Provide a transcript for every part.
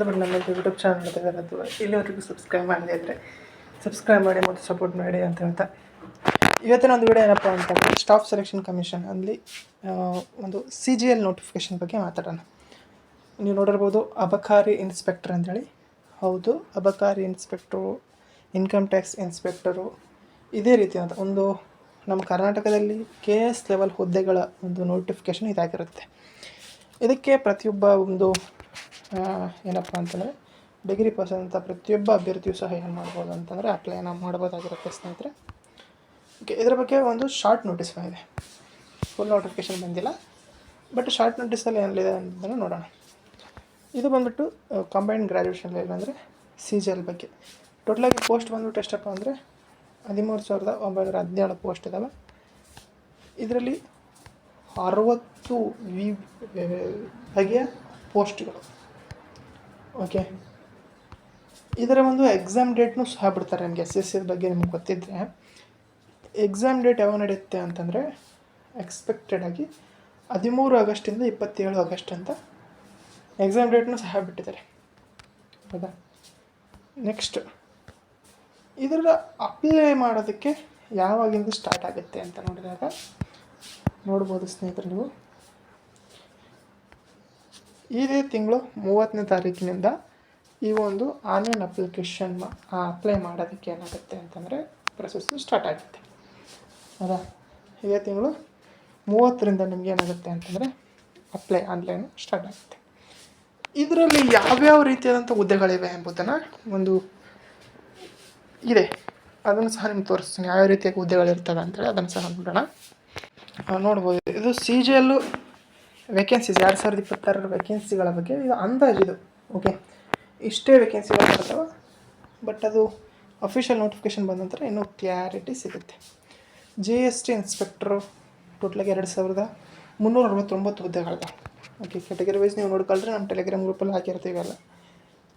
ಮೊದಲು ನಮ್ಮ YouTube channel ನೋಡ್ತಿರೋದು ಇಲ್ಲಿವರೆಗೂ ಸಬ್ಸ್ಕ್ರೈಬ್ ಮಾಡದೇ ಇದ್ದರೆ ಸಬ್ಸ್ಕ್ರೈಬ್ ಮಾಡಿ ಮತ್ತು ಸಪೋರ್ಟ್ ಮಾಡಿ ಅಂತ ಹೇಳ್ತಾ ಇವತ್ತಿನ ಒಂದು ವಿಡಿಯೋ ಏನಪ್ಪ ಅಂತಂದರೆ ಸ್ಟಾಫ್ ಸೆಲೆಕ್ಷನ್ ಕಮಿಷನ್ ಅಲ್ಲಿ ಒಂದು CGL ನೋಟಿಫಿಕೇಷನ್ ಬಗ್ಗೆ ಮಾತಾಡೋಣ. ನೀವು ನೋಡಿರ್ಬೋದು ಅಬಕಾರಿ ಇನ್ಸ್ಪೆಕ್ಟರ್ ಅಂತೇಳಿ. ಹೌದು, ಅಬಕಾರಿ ಇನ್ಸ್ಪೆಕ್ಟರು, ಇನ್ಕಮ್ ಟ್ಯಾಕ್ಸ್ ಇನ್ಸ್ಪೆಕ್ಟರು, ಇದೇ ರೀತಿಯಾದ ಒಂದು ನಮ್ಮ ಕರ್ನಾಟಕದಲ್ಲಿ KS ಲೆವೆಲ್ ಹುದ್ದೆಗಳ ಒಂದು ನೋಟಿಫಿಕೇಷನ್ ಇದಾಗಿರುತ್ತೆ. ಇದಕ್ಕೆ ಪ್ರತಿಯೊಬ್ಬ ಒಂದು ಏನಪ್ಪ ಅಂತಂದರೆ ಡಿಗ್ರಿ ಪಾಸ್ ಅಂತ ಪ್ರತಿಯೊಬ್ಬ ಅಭ್ಯರ್ಥಿಯು ಸಹ ಏನು ಮಾಡ್ಬೋದು ಅಂತಂದರೆ ಅಪ್ಲೈನ ಮಾಡ್ಬೋದಾಗಿರುತ್ತೆ ಸ್ನೇಹಿತರೆ. ಓಕೆ, ಇದರ ಬಗ್ಗೆ ಒಂದು ಶಾರ್ಟ್ ನೋಟಿಸ್ ಇದೆ, ಫುಲ್ ನೋಟಿಫಿಕೇಷನ್ ಬಂದಿಲ್ಲ, ಬಟ್ ಶಾರ್ಟ್ ನೋಟಿಸಲ್ಲಿ ಏನಿದೆ ಅಂತಲೂ ನೋಡೋಣ. ಇದು ಬಂದುಬಿಟ್ಟು ಕಂಬೈನ್ಡ್ ಗ್ರ್ಯಾಜುಯೇಷನ್ ಲೆವೆಲ್ ಅಂದರೆ CGL ಬಗ್ಗೆ. ಟೋಟಲಾಗಿ ಪೋಸ್ಟ್ ಬಂದುಬಿಟ್ಟು ಎಷ್ಟಪ್ಪ ಅಂದರೆ 13,917 ಪೋಸ್ಟ್ ಇದ್ದಾವೆ. ಇದರಲ್ಲಿ 60 ಬಗೆಯ ಪೋಸ್ಟ್ಗಳು. ಓಕೆ, ಇದರ ಒಂದು ಎಕ್ಸಾಮ್ ಡೇಟ್ನೂ ಸಹ ಬಿಡ್ತಾರೆ. ನಿಮಗೆ SSC ಬಗ್ಗೆ ನಿಮ್ಗೆ ಗೊತ್ತಿದ್ದರೆ ಎಕ್ಸಾಮ್ ಡೇಟ್ ಯಾವಾಗ ನಡೆಯುತ್ತೆ ಅಂತಂದರೆ ಎಕ್ಸ್ಪೆಕ್ಟೆಡ್ ಆಗಿ 13 ಆಗಸ್ಟಿಂದ 27 ಆಗಸ್ಟ್ ಅಂತ ಎಕ್ಸಾಮ್ ಡೇಟ್ನೂ ಸಹ ಬಿಟ್ಟಿದ್ದಾರೆ. ಹೌದಾ? ನೆಕ್ಸ್ಟ್ ಇದರ ಅಪ್ಲೈ ಮಾಡೋದಕ್ಕೆ ಯಾವಾಗಿಂದ ಸ್ಟಾರ್ಟ್ ಆಗುತ್ತೆ ಅಂತ ನೋಡಿದಾಗ ನೋಡ್ಬೋದು ಸ್ನೇಹಿತರೆ, ನೀವು ಇದೇ ತಿಂಗಳು 30ನೇ ತಾರೀಕಿನಿಂದ ಈ ಒಂದು ಆನ್ಲೈನ್ ಅಪ್ಲಿಕೇಶನ್ ಅಪ್ಲೈ ಮಾಡೋದಕ್ಕೆ ಏನಾಗುತ್ತೆ ಅಂತಂದರೆ ಪ್ರೊಸೆಸ್ಸು ಸ್ಟಾರ್ಟ್ ಆಗುತ್ತೆ. ಹೌದಾ? ಇದೇ ತಿಂಗಳು 30ರಿಂದ ನಿಮ್ಗೆ ಏನಾಗುತ್ತೆ ಅಂತಂದರೆ ಅಪ್ಲೈ ಆನ್ಲೈನ್ ಸ್ಟಾರ್ಟ್ ಆಗುತ್ತೆ. ಇದರಲ್ಲಿ ಯಾವ್ಯಾವ ರೀತಿಯಾದಂಥ ಹುದ್ದೆಗಳಿವೆ ಎಂಬುದನ್ನು ಒಂದು ಇದೆ, ಅದನ್ನು ಸಹ ನಿಮ್ಗೆ ತೋರಿಸ್ತೀನಿ. ಯಾವ್ಯಾವ ರೀತಿಯಾಗಿ ಹುದ್ದೆಗಳಿರ್ತವೆ ಅಂತೇಳಿ ಅದನ್ನು ಸಹ ನೋಡೋಣ. ನೋಡ್ಬೋದು, ಇದು CGL ವೇಕೆನ್ಸೀಸ್ 2026 ವೇಕೆನ್ಸಿಗಳ ಬಗ್ಗೆ ಇದು ಅಂದಾಜಿದು. ಓಕೆ, ಇಷ್ಟೇ ವೇಕೆನ್ಸಿಗಳು ಬರ್ತವೆ, ಬಟ್ ಅದು ಅಫಿಷಿಯಲ್ ನೋಟಿಫಿಕೇಷನ್ ಬಂದ ನಂತರ ಇನ್ನೂ ಕ್ಲಾರಿಟಿ ಸಿಗುತ್ತೆ. GST ಇನ್ಸ್ಪೆಕ್ಟ್ರು ಟೋಟಲಾಗಿ 2,369 ಹುದ್ದೆಗಳಿದೆ. ಓಕೆ, ಕ್ಯಾಟಗರಿ ವೈಸ್ ನೀವು ನೋಡ್ಕೊಳ್ರೆ ನಮ್ಮ ಟೆಲಿಗ್ರಾಮ್ ಗ್ರೂಪಲ್ಲಿ ಹಾಕಿರ್ತೀವಿ, ಎಲ್ಲ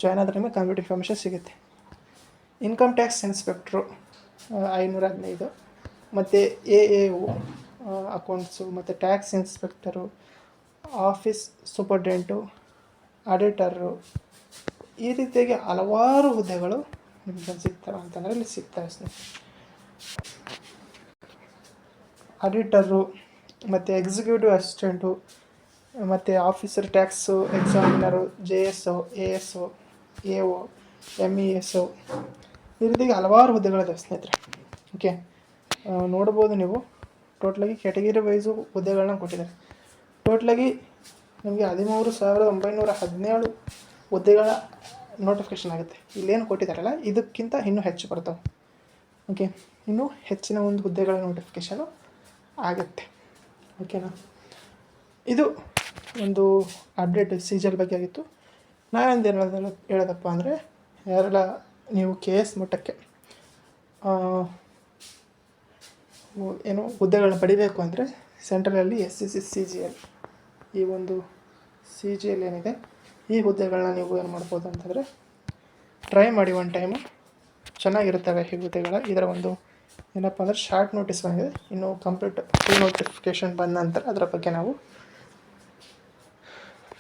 ಜಾಯ್ನ್ ಆದರೆ ನಿಮಗೆ ಕಂಪ್ಲೀಟ್ ಇನ್ಫಾರ್ಮೇಷನ್ ಸಿಗುತ್ತೆ. ಇನ್ಕಮ್ ಟ್ಯಾಕ್ಸ್ ಇನ್ಸ್ಪೆಕ್ಟ್ರು 515, ಮತ್ತು AAO ಅಕೌಂಟ್ಸು, ಮತ್ತು tax inspector, office superintendent, auditor, ಈ ರೀತಿಯಾಗಿ ಹಲವಾರು ಹುದ್ದೆಗಳು ನಿಮಗೆ ಸಿಗ್ತವೆ ಅಂತಂದರೆ ಇಲ್ಲಿ ಸಿಗ್ತವೆ ಸ್ನೇಹಿತರೆ. ಆಡಿಟರು, ಮತ್ತು ಎಕ್ಸಿಕ್ಯೂಟಿವ್ ಅಸಿಸ್ಟೆಂಟು, ಮತ್ತು officer tax examiner, JSO, ASO, AO, MESO, ಈ ರೀತಿಯಾಗಿ ಹಲವಾರು ಹುದ್ದೆಗಳಿದೆ ಸ್ನೇಹಿತರೆ. ಓಕೆ, ನೋಡ್ಬೋದು ನೀವು ಟೋಟಲಾಗಿ ಕ್ಯಾಟಗರಿ ವೈಸು ಹುದ್ದೆಗಳನ್ನ ಕೊಟ್ಟಿದ್ದಾರೆ. ಟೋಟಲಾಗಿ ನಿಮಗೆ 13,917 ಹುದ್ದೆಗಳ ನೋಟಿಫಿಕೇಷನ್ ಆಗುತ್ತೆ. ಇಲ್ಲೇನು ಕೊಟ್ಟಿದ್ದಾರಲ್ಲ ಇದಕ್ಕಿಂತ ಇನ್ನೂ ಹೆಚ್ಚು ಬರ್ತವೆ. ಓಕೆ, ಇನ್ನೂ ಹೆಚ್ಚಿನ ಒಂದು ಹುದ್ದೆಗಳ ನೋಟಿಫಿಕೇಷನು ಆಗುತ್ತೆ. ಓಕೆನಾ? ಇದು ಒಂದು ಅಪ್ಡೇಟ್ CGL ಬಗ್ಗೆ ಆಗಿತ್ತು. ನಾನೊಂದು ಹೇಳೋದಪ್ಪ ಅಂದರೆ ಯಾರೆಲ್ಲ ನೀವು KS ಮಟ್ಟಕ್ಕೆ ಏನು ಹುದ್ದೆಗಳನ್ನ ಪಡಿಬೇಕು ಅಂದರೆ ಸೆಂಟ್ರಲಲ್ಲಿ SCC CGL, ಈ ಒಂದು CGL ಏನಿದೆ ಈ ಹುದ್ದೆಗಳನ್ನ ನೀವು ಏನು ಮಾಡ್ಬೋದು ಅಂತಂದರೆ ಟ್ರೈ ಮಾಡಿ. ಒನ್ ಟೈಮು ಚೆನ್ನಾಗಿರುತ್ತವೆ ಈ ಹುದ್ದೆಗಳ. ಇದರ ಒಂದು ಏನಪ್ಪ ಅಂದರೆ ಶಾರ್ಟ್ ನೋಟಿಸ್ ಬಂದಿದೆ, ಇನ್ನು ಕಂಪ್ಲೀಟ್ ಫುಲ್ ನೋಟಿಫಿಕೇಷನ್ ಬಂದ ನಂತರ ಅದರ ಬಗ್ಗೆ ನಾವು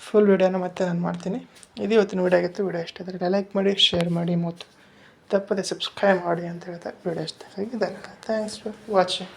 ಫುಲ್ ವೀಡಿಯೋನ ಮತ್ತೆ ನಾನು ಮಾಡ್ತೀನಿ. ಇದು ಇವತ್ತಿನ ವೀಡಿಯೋ ಆಗಿತ್ತು. ವೀಡಿಯೋ ಇಷ್ಟ ಆದರೆ ಲೈಕ್ ಮಾಡಿ, ಶೇರ್ ಮಾಡಿ ಮತ್ತು ತಪ್ಪದೆ ಸಬ್ಸ್ಕ್ರೈಬ್ ಮಾಡಿ ಅಂತ ಹೇಳ್ತಾ ವೀಡಿಯೋ ಇಷ್ಟ ಆಗಿದೆ. Thanks for watching.